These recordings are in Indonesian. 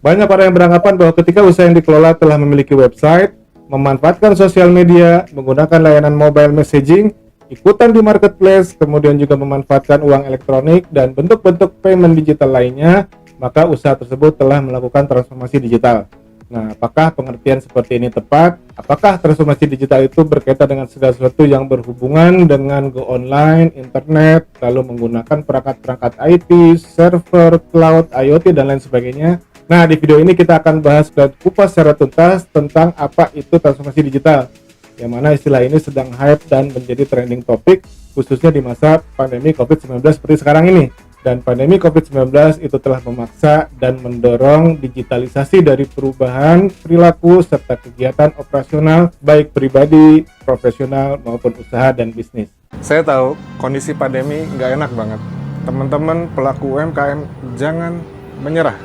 Banyak orang yang beranggapan bahwa ketika usaha yang dikelola telah memiliki website, memanfaatkan sosial media, menggunakan layanan mobile messaging, ikutan di marketplace, kemudian juga memanfaatkan uang elektronik dan bentuk-bentuk payment digital lainnya, maka usaha tersebut telah melakukan transformasi digital. Nah, apakah pengertian seperti ini tepat? Apakah transformasi digital itu berkaitan dengan segala sesuatu yang berhubungan dengan go online, internet, lalu menggunakan perangkat-perangkat IT, server, cloud, IoT, dan lain sebagainya? Nah, di video ini kita akan bahas dan kupas secara tuntas tentang apa itu transformasi digital, yang mana istilah ini sedang hype dan menjadi trending topik, khususnya di masa pandemi COVID-19 seperti sekarang ini. Dan pandemi COVID-19 itu telah memaksa dan mendorong digitalisasi dari perubahan perilaku serta kegiatan operasional baik pribadi, profesional, maupun usaha dan bisnis. Saya tahu kondisi pandemi nggak enak banget. Teman-teman pelaku UMKM jangan menyerah,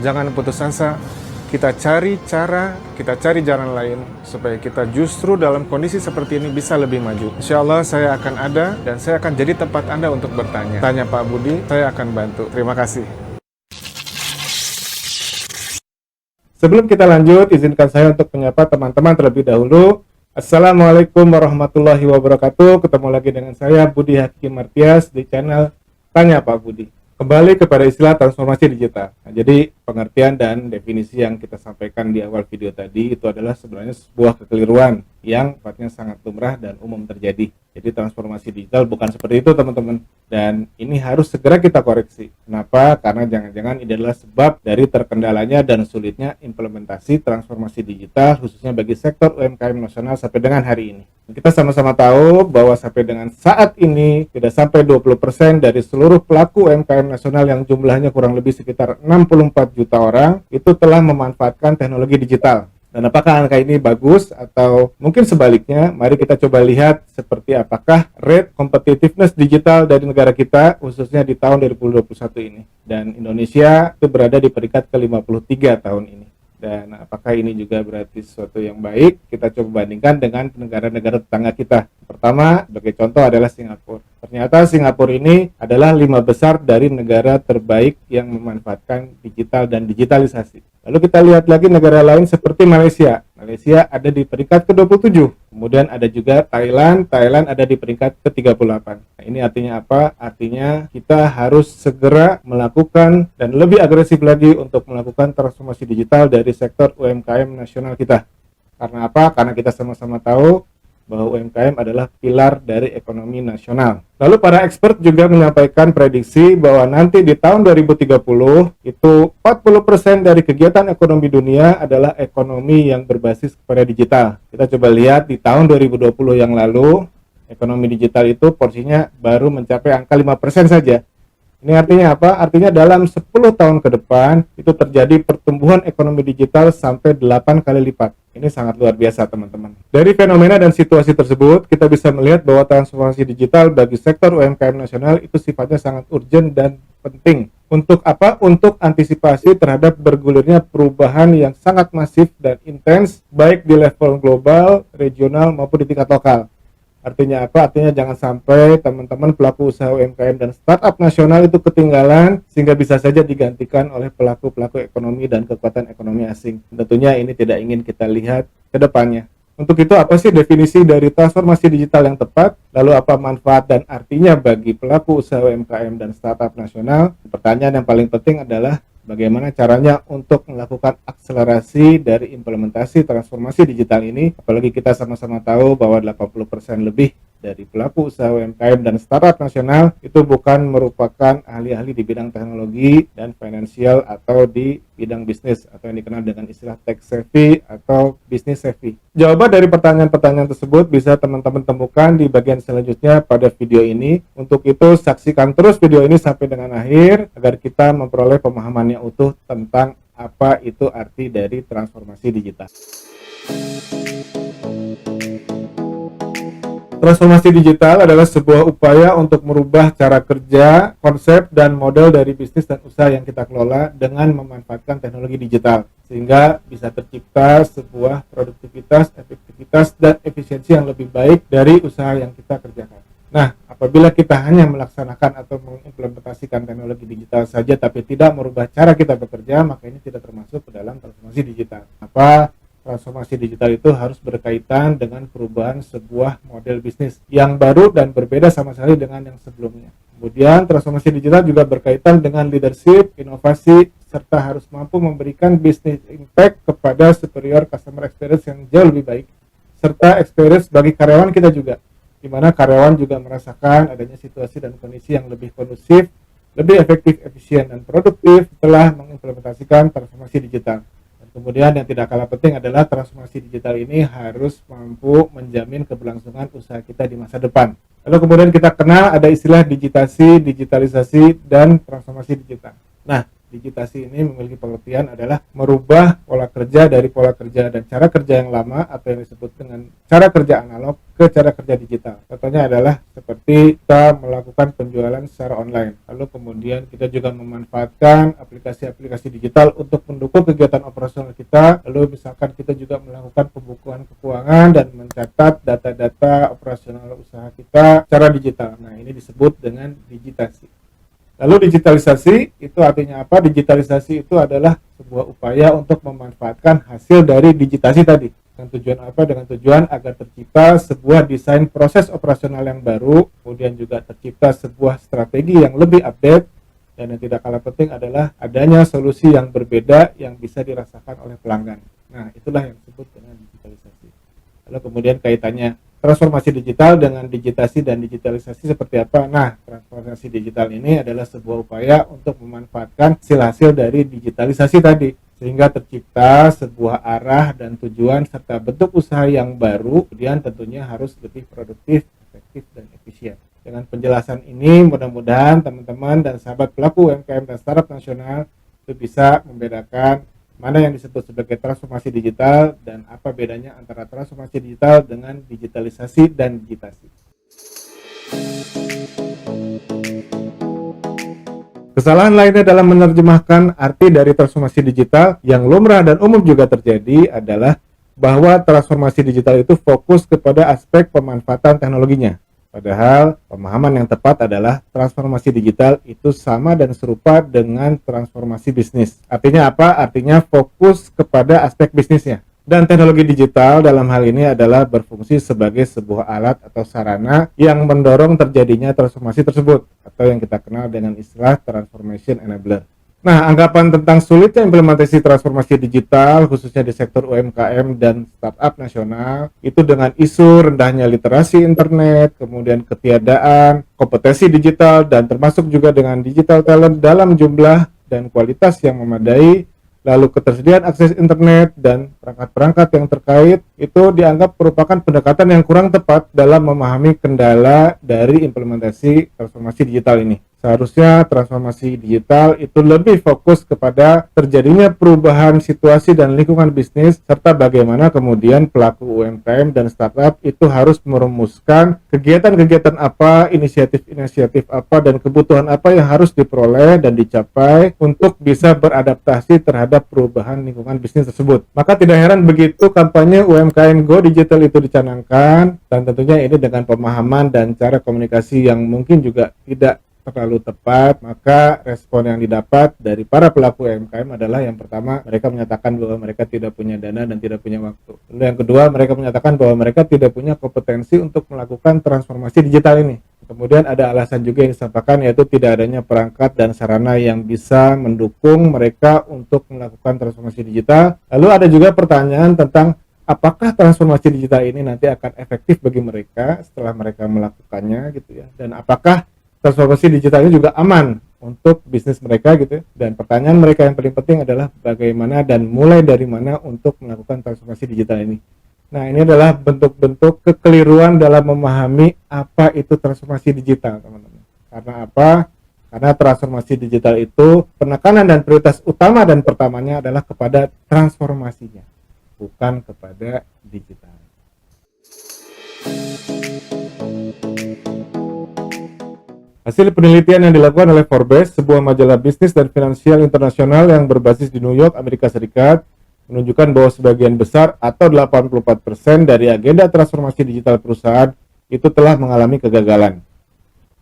jangan putus asa. Kita cari cara, kita cari jalan lain supaya kita justru dalam kondisi seperti ini bisa lebih maju. Insya Allah saya akan ada dan saya akan jadi tempat Anda untuk bertanya. Tanya Pak Budi, saya akan bantu. Terima kasih. Sebelum kita lanjut, izinkan saya untuk menyapa teman-teman terlebih dahulu. Assalamualaikum warahmatullahi wabarakatuh. Ketemu lagi dengan saya Budi Hakim Martias di channel Tanya Pak Budi. Kembali kepada istilah transformasi digital. Nah, jadi pengertian dan definisi yang kita sampaikan di awal video tadi itu adalah sebenarnya sebuah kekeliruan yang sifatnya sangat lumrah dan umum terjadi. Jadi transformasi digital bukan seperti itu teman-teman. Dan ini harus segera kita koreksi. Kenapa? Karena jangan-jangan ini adalah sebab dari terkendalanya dan sulitnya implementasi transformasi digital khususnya bagi sektor UMKM nasional sampai dengan hari ini. Kita sama-sama tahu bahwa sampai dengan saat ini tidak sampai 20% dari seluruh pelaku UMKM nasional yang jumlahnya kurang lebih sekitar 64 juta orang itu telah memanfaatkan teknologi digital. Dan apakah angka ini bagus atau mungkin sebaliknya? Mari kita coba lihat seperti apakah rate competitiveness digital dari negara kita khususnya di tahun 2021 ini. Dan Indonesia itu berada di peringkat ke-53 tahun ini. Dan apakah ini juga berarti sesuatu yang baik? Kita coba bandingkan dengan negara-negara tetangga kita. Pertama, sebagai contoh adalah Singapura. Ternyata Singapura ini adalah 5 besar dari negara terbaik yang memanfaatkan digital dan digitalisasi. Lalu kita lihat lagi negara lain seperti Malaysia. Malaysia ada di peringkat ke-27. Kemudian ada juga Thailand. Thailand ada di peringkat ke-38. Nah, ini artinya apa? Artinya kita harus segera melakukan dan lebih agresif lagi untuk melakukan transformasi digital dari sektor UMKM nasional kita. Karena apa? Karena kita sama-sama tahu bahwa UMKM adalah pilar dari ekonomi nasional. Lalu para expert juga menyampaikan prediksi bahwa nanti di tahun 2030 itu 40% dari kegiatan ekonomi dunia adalah ekonomi yang berbasis kepada digital. Kita coba lihat di tahun 2020 yang lalu, ekonomi digital itu porsinya baru mencapai angka 5% saja. Ini artinya apa? Artinya dalam 10 tahun ke depan itu terjadi pertumbuhan ekonomi digital sampai 8 kali lipat. Ini sangat luar biasa teman-teman. Dari fenomena dan situasi tersebut, kita bisa melihat bahwa transformasi digital bagi sektor UMKM nasional itu sifatnya sangat urgent dan penting. Untuk apa? Untuk antisipasi terhadap bergulirnya perubahan yang sangat masif dan intens, baik di level global, regional, maupun di tingkat lokal. Artinya apa? Artinya jangan sampai teman-teman pelaku usaha UMKM dan startup nasional itu ketinggalan sehingga bisa saja digantikan oleh pelaku-pelaku ekonomi dan kekuatan ekonomi asing. Tentunya ini tidak ingin kita lihat ke depannya. Untuk itu apa sih definisi dari transformasi digital yang tepat? Lalu apa manfaat dan artinya bagi pelaku usaha UMKM dan startup nasional? Pertanyaan yang paling penting adalah bagaimana caranya untuk melakukan akselerasi dari implementasi transformasi digital ini, apalagi kita sama-sama tahu bahwa 80% lebih dari pelaku usaha UMKM dan startup nasional itu bukan merupakan ahli-ahli di bidang teknologi dan finansial atau di bidang bisnis atau yang dikenal dengan istilah tech savvy atau business savvy. Jawaban dari pertanyaan-pertanyaan tersebut bisa teman-teman temukan di bagian selanjutnya pada video ini. Untuk itu saksikan terus video ini sampai dengan akhir agar kita memperoleh pemahaman yang utuh tentang apa itu arti dari transformasi digital. Transformasi digital adalah sebuah upaya untuk merubah cara kerja, konsep, dan model dari bisnis dan usaha yang kita kelola dengan memanfaatkan teknologi digital, sehingga bisa tercipta sebuah produktivitas, efektivitas, dan efisiensi yang lebih baik dari usaha yang kita kerjakan. Nah, apabila kita hanya melaksanakan atau mengimplementasikan teknologi digital saja tapi tidak merubah cara kita bekerja, maka ini tidak termasuk ke dalam transformasi digital. Apa? Transformasi digital itu harus berkaitan dengan perubahan sebuah model bisnis yang baru dan berbeda sama sekali dengan yang sebelumnya. Kemudian transformasi digital juga berkaitan dengan leadership, inovasi, serta harus mampu memberikan business impact kepada superior customer experience yang jauh lebih baik, serta experience bagi karyawan kita juga, di mana karyawan juga merasakan adanya situasi dan kondisi yang lebih kondusif, lebih efektif, efisien, dan produktif setelah mengimplementasikan transformasi digital. Dan kemudian yang tidak kalah penting adalah transformasi digital ini harus mampu menjamin keberlangsungan usaha kita di masa depan. Lalu kemudian kita kenal ada istilah digitasi, digitalisasi, dan transformasi digital. Nah, digitasi ini memiliki pengertian adalah merubah pola kerja dari pola kerja dan cara kerja yang lama atau yang disebut dengan cara kerja analog ke cara kerja digital. Contohnya adalah seperti kita melakukan penjualan secara online. Lalu kemudian kita juga memanfaatkan aplikasi-aplikasi digital untuk mendukung kegiatan operasional kita. Lalu misalkan kita juga melakukan pembukuan keuangan dan mencatat data-data operasional usaha kita secara digital. Nah, ini disebut dengan digitasi. Lalu digitalisasi itu artinya apa? Digitalisasi itu adalah sebuah upaya untuk memanfaatkan hasil dari digitasi tadi. Dengan tujuan apa? Dengan tujuan agar tercipta sebuah desain proses operasional yang baru, kemudian juga tercipta sebuah strategi yang lebih update, dan yang tidak kalah penting adalah adanya solusi yang berbeda yang bisa dirasakan oleh pelanggan. Nah, itulah yang disebut dengan digitalisasi. Lalu kemudian kaitannya transformasi digital dengan digitasi dan digitalisasi seperti apa? Nah, transformasi digital ini adalah sebuah upaya untuk memanfaatkan hasil-hasil dari digitalisasi tadi, sehingga tercipta sebuah arah dan tujuan serta bentuk usaha yang baru, kemudian tentunya harus lebih produktif, efektif, dan efisien. Dengan penjelasan ini, mudah-mudahan teman-teman dan sahabat pelaku UMKM dan startup nasional itu bisa membedakan mana yang disebut sebagai transformasi digital dan apa bedanya antara transformasi digital dengan digitalisasi dan digitasi. Kesalahan lainnya dalam menerjemahkan arti dari transformasi digital yang lumrah dan umum juga terjadi adalah bahwa transformasi digital itu fokus kepada aspek pemanfaatan teknologinya. Padahal pemahaman yang tepat adalah transformasi digital itu sama dan serupa dengan transformasi bisnis. Artinya apa? Artinya fokus kepada aspek bisnisnya. Dan teknologi digital dalam hal ini adalah berfungsi sebagai sebuah alat atau sarana yang mendorong terjadinya transformasi tersebut, atau yang kita kenal dengan istilah transformation enabler. Nah, anggapan tentang sulitnya implementasi transformasi digital khususnya di sektor UMKM dan startup nasional itu dengan isu rendahnya literasi internet, kemudian ketiadaan kompetensi digital, dan termasuk juga dengan digital talent dalam jumlah dan kualitas yang memadai, lalu ketersediaan akses internet dan perangkat-perangkat yang terkait itu dianggap merupakan pendekatan yang kurang tepat dalam memahami kendala dari implementasi transformasi digital ini. Seharusnya transformasi digital itu lebih fokus kepada terjadinya perubahan situasi dan lingkungan bisnis, serta bagaimana kemudian pelaku UMKM dan startup itu harus merumuskan kegiatan-kegiatan apa, inisiatif-inisiatif apa, dan kebutuhan apa yang harus diperoleh dan dicapai untuk bisa beradaptasi terhadap perubahan lingkungan bisnis tersebut. Maka tidak heran begitu kampanye UMKM Go Digital itu dicanangkan, dan tentunya ini dengan pemahaman dan cara komunikasi yang mungkin juga tidak terlalu tepat, maka respon yang didapat dari para pelaku UMKM adalah yang pertama, mereka menyatakan bahwa mereka tidak punya dana dan tidak punya waktu. Lalu yang kedua, mereka menyatakan bahwa mereka tidak punya kompetensi untuk melakukan transformasi digital ini. Kemudian ada alasan juga yang disampaikan, yaitu tidak adanya perangkat dan sarana yang bisa mendukung mereka untuk melakukan transformasi digital. Lalu ada juga pertanyaan tentang apakah transformasi digital ini nanti akan efektif bagi mereka setelah mereka melakukannya gitu ya, dan apakah transformasi digitalnya juga aman untuk bisnis mereka gitu. Dan pertanyaan mereka yang paling penting adalah bagaimana dan mulai dari mana untuk melakukan transformasi digital ini. Nah, ini adalah bentuk-bentuk kekeliruan dalam memahami apa itu transformasi digital, teman-teman. Karena apa? Karena transformasi digital itu penekanan dan prioritas utama dan pertamanya adalah kepada transformasinya, bukan kepada digital. Hasil penelitian yang dilakukan oleh Forbes, sebuah majalah bisnis dan finansial internasional yang berbasis di New York, Amerika Serikat, menunjukkan bahwa sebagian besar atau 84% dari agenda transformasi digital perusahaan itu telah mengalami kegagalan.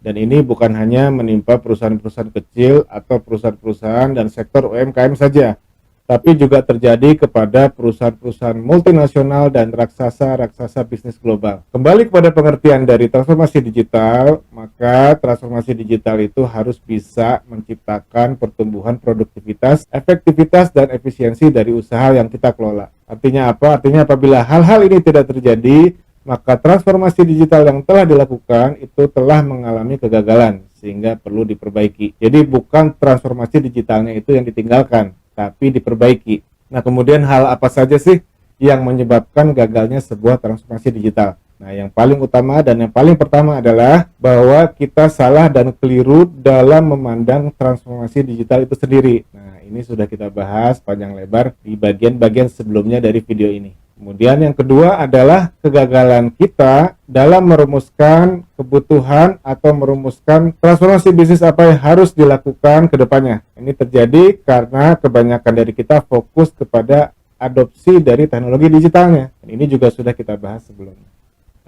Dan ini bukan hanya menimpa perusahaan-perusahaan kecil atau perusahaan-perusahaan dan sektor UMKM saja, tapi juga terjadi kepada perusahaan-perusahaan multinasional dan raksasa-raksasa bisnis global. Kembali kepada pengertian dari transformasi digital, maka transformasi digital itu harus bisa menciptakan pertumbuhan produktivitas, efektivitas, dan efisiensi dari usaha yang kita kelola. Artinya apa? Artinya apabila hal-hal ini tidak terjadi, maka transformasi digital yang telah dilakukan itu telah mengalami kegagalan sehingga perlu diperbaiki. Jadi bukan transformasi digitalnya itu yang ditinggalkan, tapi diperbaiki. Nah, kemudian hal apa saja sih yang menyebabkan gagalnya sebuah transformasi digital? Nah, yang paling utama dan yang paling pertama adalah bahwa kita salah dan keliru dalam memandang transformasi digital itu sendiri. Nah, ini sudah kita bahas panjang lebar di bagian-bagian sebelumnya dari video ini. Kemudian yang kedua adalah kegagalan kita dalam merumuskan kebutuhan atau merumuskan transformasi bisnis apa yang harus dilakukan ke depannya. Ini terjadi karena kebanyakan dari kita fokus kepada adopsi dari teknologi digitalnya. Dan ini juga sudah kita bahas sebelumnya.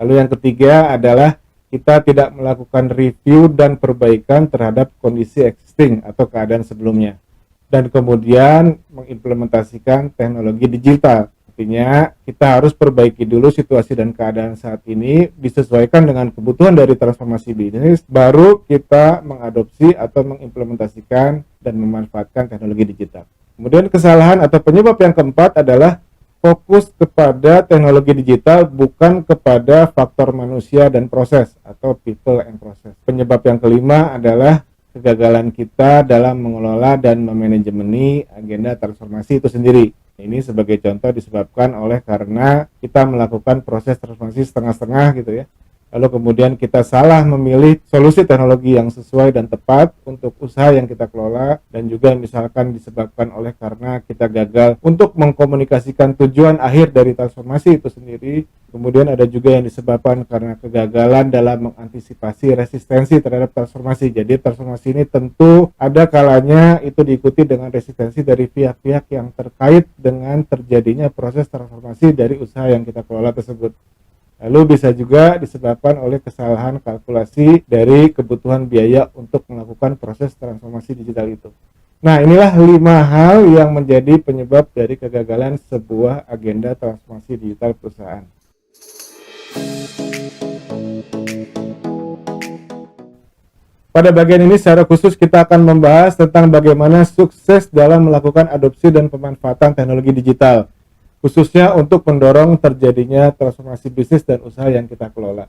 Lalu yang ketiga adalah kita tidak melakukan review dan perbaikan terhadap kondisi existing atau keadaan sebelumnya. Dan kemudian mengimplementasikan teknologi digital. Artinya kita harus perbaiki dulu situasi dan keadaan saat ini disesuaikan dengan kebutuhan dari transformasi bisnis, baru kita mengadopsi atau mengimplementasikan dan memanfaatkan teknologi digital. Kemudian kesalahan atau penyebab yang keempat adalah fokus kepada teknologi digital bukan kepada faktor manusia dan proses atau people and process. Penyebab yang kelima adalah kegagalan kita dalam mengelola dan memanajemeni agenda transformasi itu sendiri. Ini sebagai contoh disebabkan oleh karena kita melakukan proses transformasi setengah-setengah gitu ya. Lalu kemudian kita salah memilih solusi teknologi yang sesuai dan tepat untuk usaha yang kita kelola, dan juga misalkan disebabkan oleh karena kita gagal untuk mengkomunikasikan tujuan akhir dari transformasi itu sendiri. Kemudian ada juga yang disebabkan karena kegagalan dalam mengantisipasi resistensi terhadap transformasi. Jadi transformasi ini tentu ada kalanya itu diikuti dengan resistensi dari pihak-pihak yang terkait dengan terjadinya proses transformasi dari usaha yang kita kelola tersebut. Lalu bisa juga disebabkan oleh kesalahan kalkulasi dari kebutuhan biaya untuk melakukan proses transformasi digital itu. Nah, inilah 5 hal yang menjadi penyebab dari kegagalan sebuah agenda transformasi digital perusahaan. Pada bagian ini secara khusus kita akan membahas tentang bagaimana sukses dalam melakukan adopsi dan pemanfaatan teknologi digital, khususnya untuk mendorong terjadinya transformasi bisnis dan usaha yang kita kelola.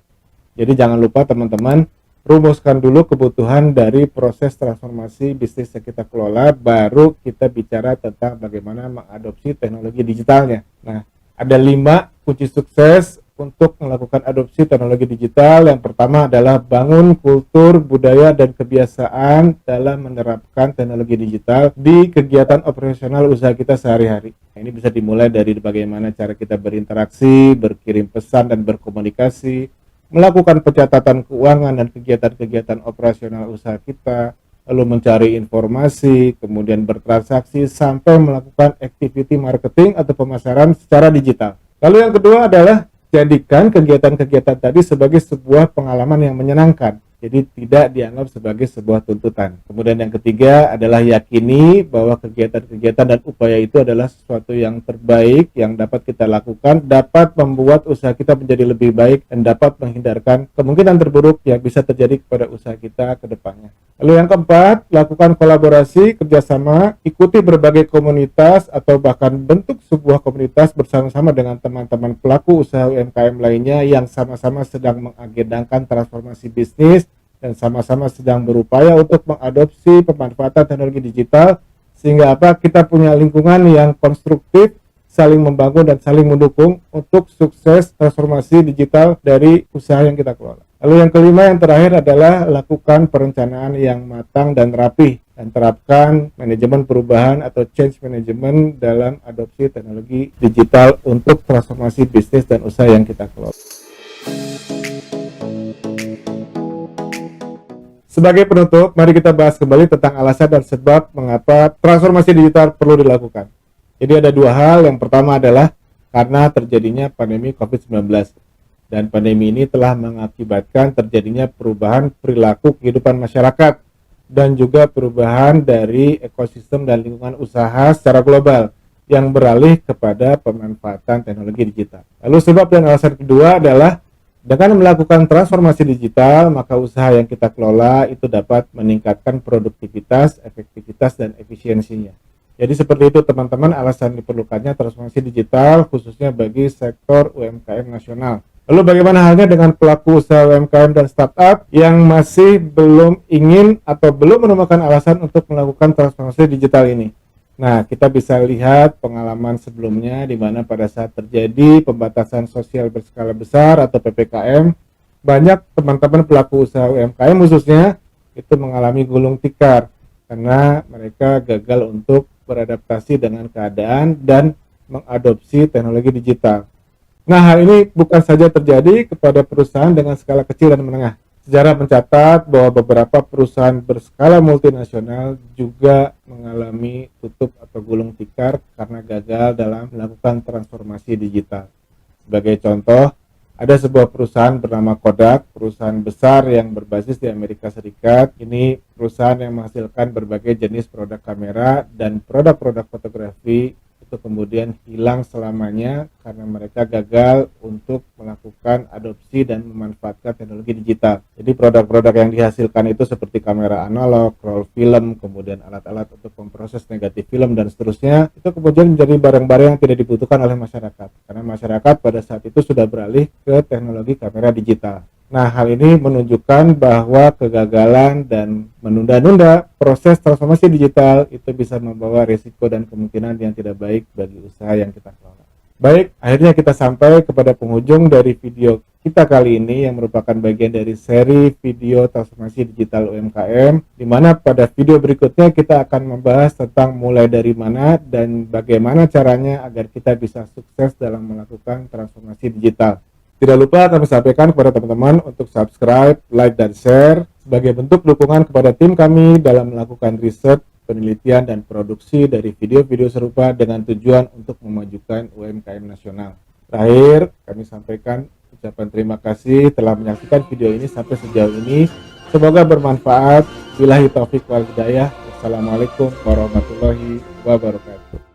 Jadi jangan lupa teman-teman, rumuskan dulu kebutuhan dari proses transformasi bisnis yang kita kelola, baru kita bicara tentang bagaimana mengadopsi teknologi digitalnya. Nah, ada 5 kunci sukses untuk melakukan adopsi teknologi digital. Yang pertama adalah bangun kultur, budaya, dan kebiasaan dalam menerapkan teknologi digital di kegiatan operasional usaha kita sehari-hari. Ini bisa dimulai dari bagaimana cara kita berinteraksi, berkirim pesan, dan berkomunikasi, melakukan pencatatan keuangan dan kegiatan-kegiatan operasional usaha kita, lalu mencari informasi, kemudian bertransaksi, sampai melakukan activity marketing atau pemasaran secara digital. Lalu yang kedua adalah jadikan kegiatan-kegiatan tadi sebagai sebuah pengalaman yang menyenangkan. Jadi tidak dianggap sebagai sebuah tuntutan. Kemudian yang ketiga adalah yakini bahwa kegiatan-kegiatan dan upaya itu adalah sesuatu yang terbaik yang dapat kita lakukan, dapat membuat usaha kita menjadi lebih baik, dan dapat menghindarkan kemungkinan terburuk yang bisa terjadi kepada usaha kita ke depannya. Lalu yang keempat, lakukan kolaborasi, kerjasama, ikuti berbagai komunitas atau bahkan bentuk sebuah komunitas bersama-sama dengan teman-teman pelaku usaha UMKM lainnya yang sama-sama sedang mengagendakan transformasi bisnis dan sama-sama sedang berupaya untuk mengadopsi pemanfaatan teknologi digital, sehingga kita punya lingkungan yang konstruktif, saling membangun dan saling mendukung untuk sukses transformasi digital dari usaha yang kita kelola. Lalu yang kelima, yang terakhir adalah lakukan perencanaan yang matang dan rapih, dan terapkan manajemen perubahan atau change management dalam adopsi teknologi digital untuk transformasi bisnis dan usaha yang kita kelola. Sebagai penutup, mari kita bahas kembali tentang alasan dan sebab mengapa transformasi digital perlu dilakukan. Jadi ada 2 hal. Yang pertama adalah karena terjadinya pandemi COVID-19. Dan pandemi ini telah mengakibatkan terjadinya perubahan perilaku kehidupan masyarakat dan juga perubahan dari ekosistem dan lingkungan usaha secara global yang beralih kepada pemanfaatan teknologi digital. Lalu sebab dan alasan kedua adalah dengan melakukan transformasi digital, maka usaha yang kita kelola itu dapat meningkatkan produktivitas, efektivitas, dan efisiensinya. Jadi seperti itu teman-teman alasan diperlukannya transformasi digital khususnya bagi sektor UMKM nasional. Lalu bagaimana halnya dengan pelaku usaha UMKM dan startup yang masih belum ingin atau belum menemukan alasan untuk melakukan transformasi digital ini? Nah, kita bisa lihat pengalaman sebelumnya di mana pada saat terjadi pembatasan sosial berskala besar atau PPKM, banyak teman-teman pelaku usaha UMKM khususnya itu mengalami gulung tikar karena mereka gagal untuk beradaptasi dengan keadaan dan mengadopsi teknologi digital. Nah, hal ini bukan saja terjadi kepada perusahaan dengan skala kecil dan menengah. Sejarah mencatat bahwa beberapa perusahaan berskala multinasional juga mengalami tutup atau gulung tikar karena gagal dalam melakukan transformasi digital. Sebagai contoh, ada sebuah perusahaan bernama Kodak, perusahaan besar yang berbasis di Amerika Serikat. Ini perusahaan yang menghasilkan berbagai jenis produk kamera dan produk-produk fotografi itu kemudian hilang selamanya karena mereka gagal untuk melakukan adopsi dan memanfaatkan teknologi digital. Jadi produk-produk yang dihasilkan itu seperti kamera analog, roll film, kemudian alat-alat untuk memproses negatif film dan seterusnya, itu kemudian menjadi barang-barang yang tidak dibutuhkan oleh masyarakat karena masyarakat pada saat itu sudah beralih ke teknologi kamera digital. Nah, hal ini menunjukkan bahwa kegagalan dan menunda-nunda proses transformasi digital itu bisa membawa risiko dan kemungkinan yang tidak baik bagi usaha yang kita kelola. Baik, akhirnya kita sampai kepada penghujung dari video kita kali ini yang merupakan bagian dari seri video transformasi digital UMKM, di mana pada video berikutnya kita akan membahas tentang mulai dari mana dan bagaimana caranya agar kita bisa sukses dalam melakukan transformasi digital. Tidak lupa kami sampaikan kepada teman-teman untuk subscribe, like, dan share sebagai bentuk dukungan kepada tim kami dalam melakukan riset, penelitian, dan produksi dari video-video serupa dengan tujuan untuk memajukan UMKM nasional. Terakhir, kami sampaikan ucapan terima kasih telah menyaksikan video ini sampai sejauh ini. Semoga bermanfaat. Billahi taufiq wal hidayah. Wassalamualaikum warahmatullahi wabarakatuh.